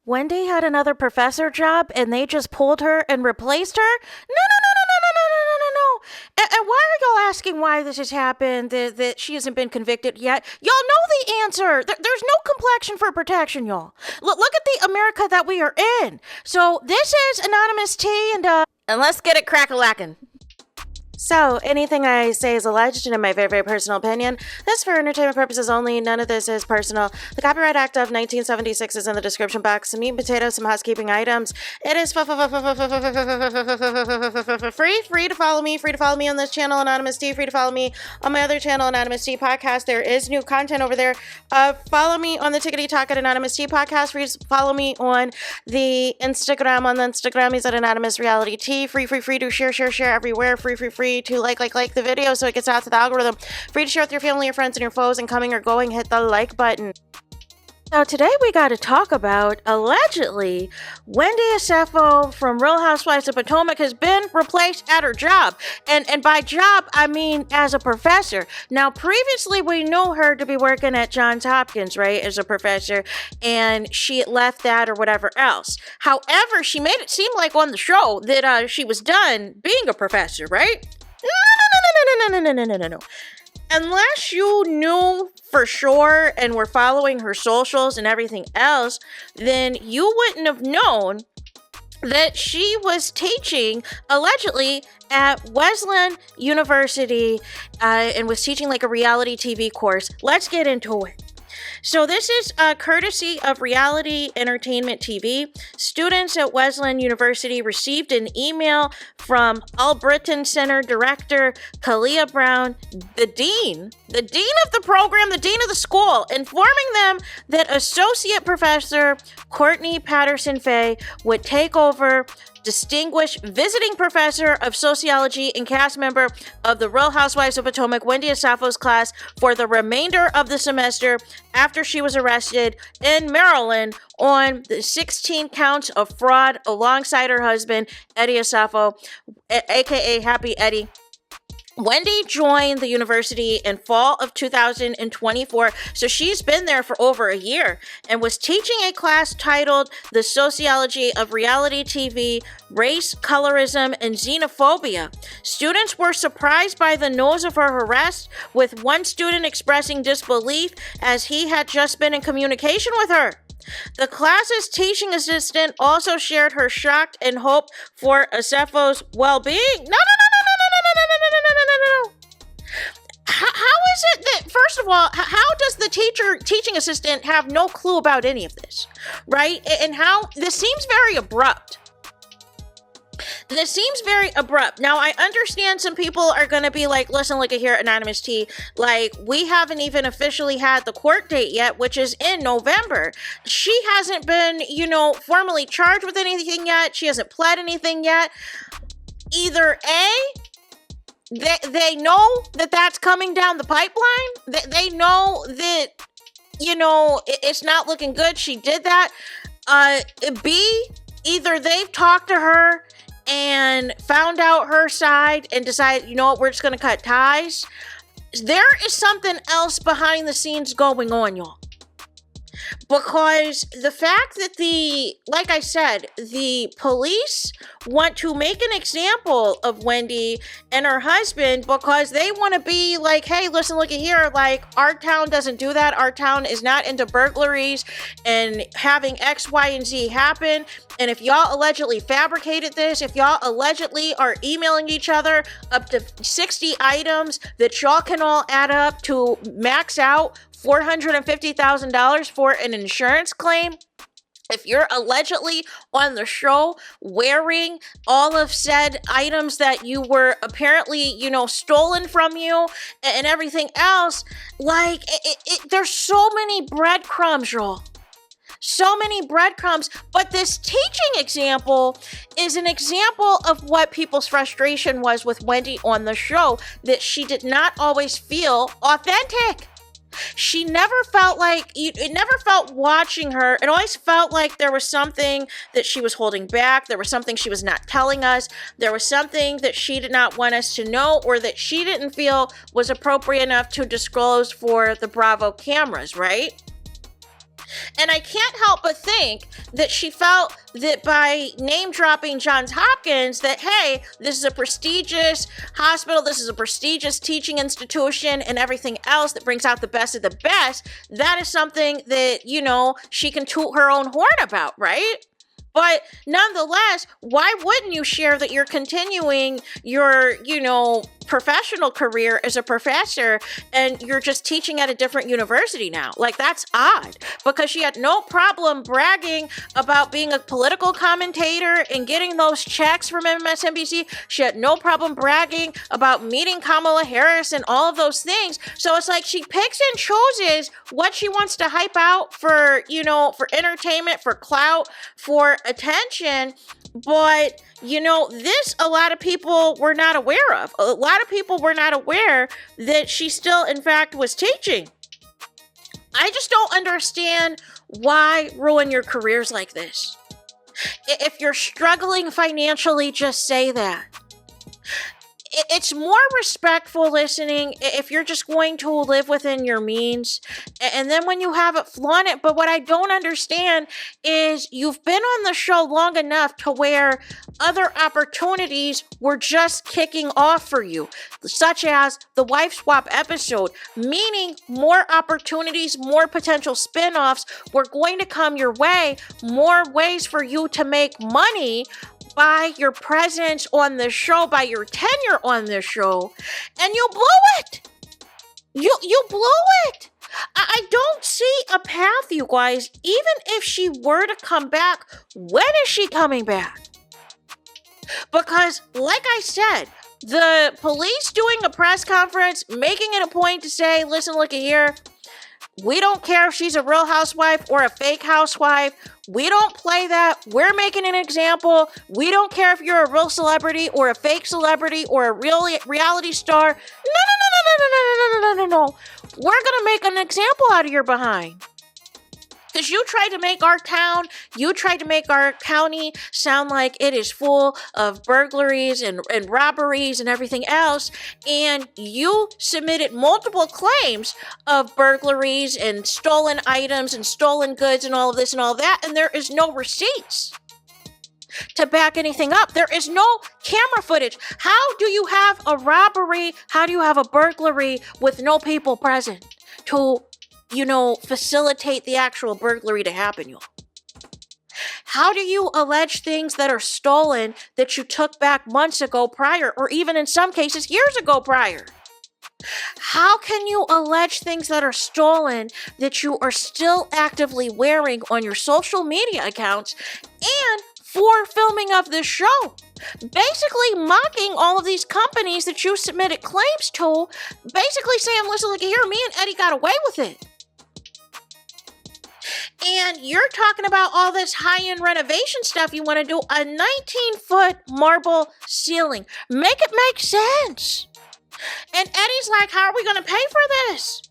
Wendy had another professor job and they just pulled her and replaced her? No. And why are y'all asking why this has happened, that she hasn't been convicted yet? Y'all know the answer. There's no complexion for protection, y'all. Look at the America that we are in. So this is Anonymous T, and let's get it crack-a-lackin'. So, anything I say is alleged and in my very, very personal opinion. This is for entertainment purposes only. None of this is personal. The Copyright Act of 1976 is in the description box. Some meat and potatoes, some housekeeping items. It is free to follow me. Free to follow me on this channel, Anonymous T. Free to follow me on my other channel, Anonymous T Podcast. There is new content over there. Follow me on the Tickety Talk at Anonymous T Podcast. Free to follow me on the Instagram. On the Instagram, he's at Anonymous Reality T. Free to share everywhere. Free to like the video so it gets out to the algorithm. Free to share with your family, your friends, and your foes, and coming or going, hit the like button. So today we got to talk about, allegedly, Wendy Osefo from Real Housewives of Potomac has been replaced at her job. And by job, I mean as a professor. Now, previously we knew her to be working at Johns Hopkins, right, as a professor, and she left that or whatever else. However, she made it seem like on the show that she was done being a professor, right? No. Unless you knew for sure and were following her socials and everything else, then you wouldn't have known that she was teaching, allegedly, at Wesleyan University and was teaching like a reality TV course. Let's get into it. So this is courtesy of Reality Entertainment TV. Students at Wesleyan University received an email from Albritton Center Director Kalia Brown, the dean of the program, the dean of the school, informing them that Associate Professor Courtney Patterson-Fay would take over Distinguished Visiting Professor of Sociology and cast member of the Real Housewives of Potomac, Wendy Osefo's class for the remainder of the semester after she was arrested in Maryland on the 16 counts of fraud alongside her husband, Eddie Osefo, aka Happy Eddie. Wendy joined the university in fall of 2024, so she's been there for over a year, and was teaching a class titled The Sociology of Reality TV, Race, Colorism, and Xenophobia. Students were surprised by the news of her arrest, with one student expressing disbelief as he had just been in communication with her. The class's teaching assistant also shared her shock and hope for Osefo's well-being. No. How is it that, first of all, how does the teaching assistant have no clue about any of this, right? And how, this seems very abrupt. Now, I understand some people are going to be like, listen, look at here, Anonymous T, like, we haven't even officially had the court date yet, which is in November. She hasn't been, formally charged with anything yet. She hasn't pled anything yet. Either A, they know that that's coming down the pipeline. They know that, it's not looking good. She did that. B, either they've talked to her and found out her side and decided, we're just going to cut ties. There is something else behind the scenes going on, y'all. Because the fact that like I said, the police want to make an example of Wendy and her husband because they want to be like, hey, listen, look at here, like, our town doesn't do that. Our town is not into burglaries and having X, Y, and Z happen. And if y'all allegedly fabricated this, if y'all allegedly are emailing each other up to 60 items that y'all can all add up to max out $450,000 for an insurance claim, if you're allegedly on the show wearing all of said items that you were apparently, stolen from you and everything else, like, there's so many breadcrumbs, y'all. So many breadcrumbs, but this teaching example is an example of what people's frustration was with Wendy on the show, that she did not always feel authentic. She never felt like, it never felt watching her, it always felt like there was something that she was holding back, there was something she was not telling us, there was something that she did not want us to know, or that she didn't feel was appropriate enough to disclose for the Bravo cameras, right? And I can't help but think that she felt that by name dropping Johns Hopkins, that, hey, this is a prestigious hospital, this is a prestigious teaching institution, and everything else that brings out the best of the best, that is something that, she can toot her own horn about, right? But nonetheless, why wouldn't you share that you're continuing your, professional career as a professor and you're just teaching at a different university now? Like, that's odd, because she had no problem bragging about being a political commentator and getting those checks from MSNBC. She had no problem bragging about meeting Kamala Harris and all of those things. So it's like she picks and chooses what she wants to hype out for, for entertainment, for clout, for attention. But, this a lot of people were not aware of. A lot of people were not aware that she still, in fact, was teaching. I just don't understand why ruin your careers like this. If you're struggling financially, just say that. It's more respectful listening if you're just going to live within your means, and then when you have it, flaunt it. But what I don't understand is you've been on the show long enough to where other opportunities were just kicking off for you, such as the wife swap episode, meaning more opportunities, more potential spinoffs were going to come your way, more ways for you to make money by your presence on the show, by your tenure on the show, and you blew it. You blew it. I don't see a path, you guys. Even if she were to come back, when is she coming back? Because, like I said, the police doing a press conference, making it a point to say, listen, look here, we don't care if she's a real housewife or a fake housewife. We don't play that. We're making an example. We don't care if you're a real celebrity or a fake celebrity or a real reality star. No. We're going to make an example out of your behind. Because you tried to make our town, you tried to make our county sound like it is full of burglaries and robberies and everything else. And you submitted multiple claims of burglaries and stolen items and stolen goods and all of this and all that. And there is no receipts to back anything up. There is no camera footage. How do you have a robbery? How do you have a burglary with no people present to facilitate the actual burglary to happen, y'all? How do you allege things that are stolen that you took back months ago prior, or even in some cases years ago prior? How can you allege things that are stolen that you are still actively wearing on your social media accounts and for filming of this show? Basically mocking all of these companies that you submitted claims to, basically saying, listen, look here, me and Eddie got away with it. And you're talking about all this high-end renovation stuff you want to do, a 19-foot marble ceiling. Make it make sense. And Eddie's like, how are we going to pay for this?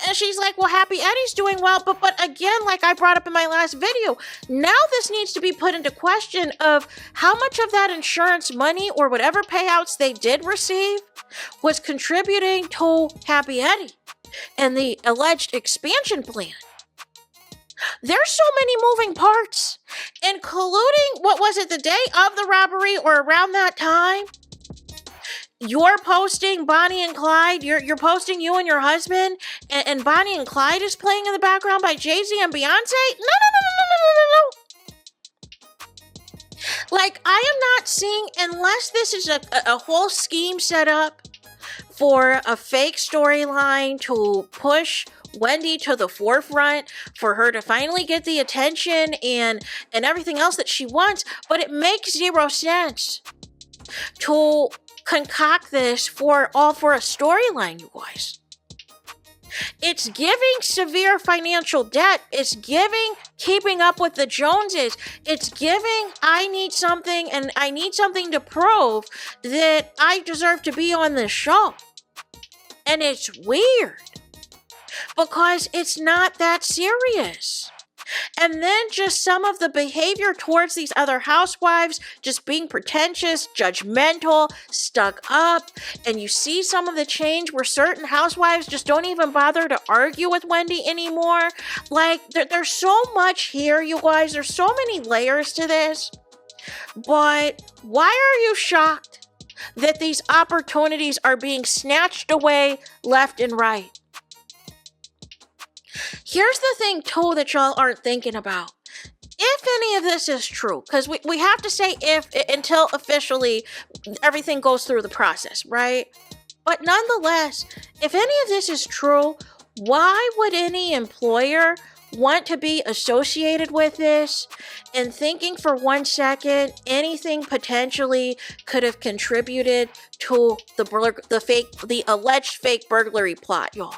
And she's like, well, Happy Eddie's doing well. But again, like I brought up in my last video, now this needs to be put into question of how much of that insurance money or whatever payouts they did receive was contributing to Happy Eddie and the alleged expansion plan. There's so many moving parts, including, what was it, the day of the robbery or around that time? You're posting Bonnie and Clyde, you're posting you and your husband, and Bonnie and Clyde is playing in the background by Jay-Z and Beyonce? No. Like, I am not seeing, unless this is a whole scheme set up for a fake storyline to push Wendy to the forefront, for her to finally get the attention and everything else that she wants, but it makes zero sense to concoct this for a storyline, you guys. It's giving severe financial debt. It's giving keeping up with the Joneses. It's giving I need something and I need something to prove that I deserve to be on this show. And it's weird because it's not that serious. And then just some of the behavior towards these other housewives, just being pretentious, judgmental, stuck up. And you see some of the change where certain housewives just don't even bother to argue with Wendy anymore. Like, there's so much here, you guys. There's so many layers to this. But why are you shocked that these opportunities are being snatched away left and right? Here's the thing, too, that y'all aren't thinking about. If any of this is true, because we have to say if until officially everything goes through the process, right? But nonetheless, if any of this is true, why would any employer want to be associated with this and thinking for 1 second anything potentially could have contributed to the alleged fake burglary plot, y'all?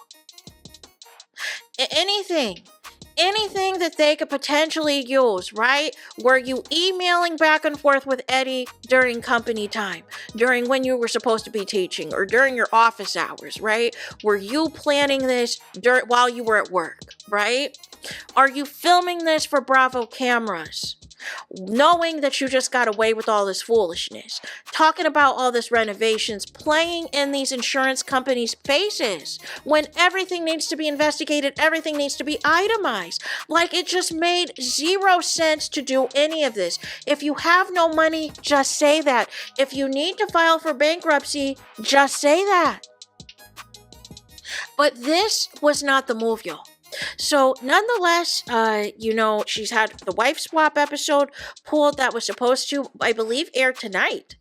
Anything that they could potentially use, right? Were you emailing back and forth with Eddie during company time, during when you were supposed to be teaching, or during your office hours, right? Were you planning this while you were at work, right? Are you filming this for Bravo cameras? Knowing that you just got away with all this foolishness, talking about all this renovations, playing in these insurance companies' faces when everything needs to be investigated, everything needs to be itemized. Like, it just made zero sense to do any of this. If you have no money, just say that. If you need to file for bankruptcy, just say that. But this was not the move, y'all. So nonetheless, she's had the wife swap episode pulled that was supposed to, I believe, air tonight.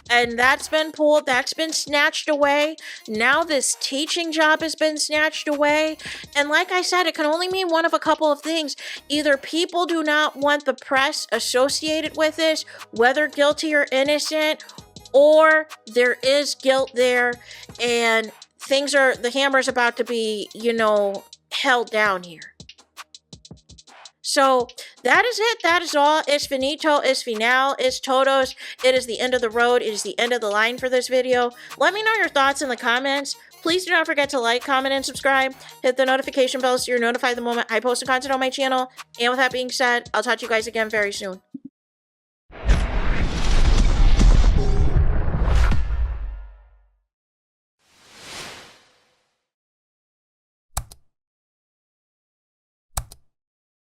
And that's been pulled, that's been snatched away. Now this teaching job has been snatched away. And like I said, it can only mean one of a couple of things. Either people do not want the press associated with this, whether guilty or innocent, or there is guilt there and the hammer's about to be, held down here. So that is it. That is all. It's finito. It's final. It's todos. It is the end of the road. It is the end of the line for this video. Let me know your thoughts in the comments. Please do not forget to like, comment, and subscribe. Hit the notification bell so you're notified the moment I post content on my channel. And with that being said, I'll talk to you guys again very soon.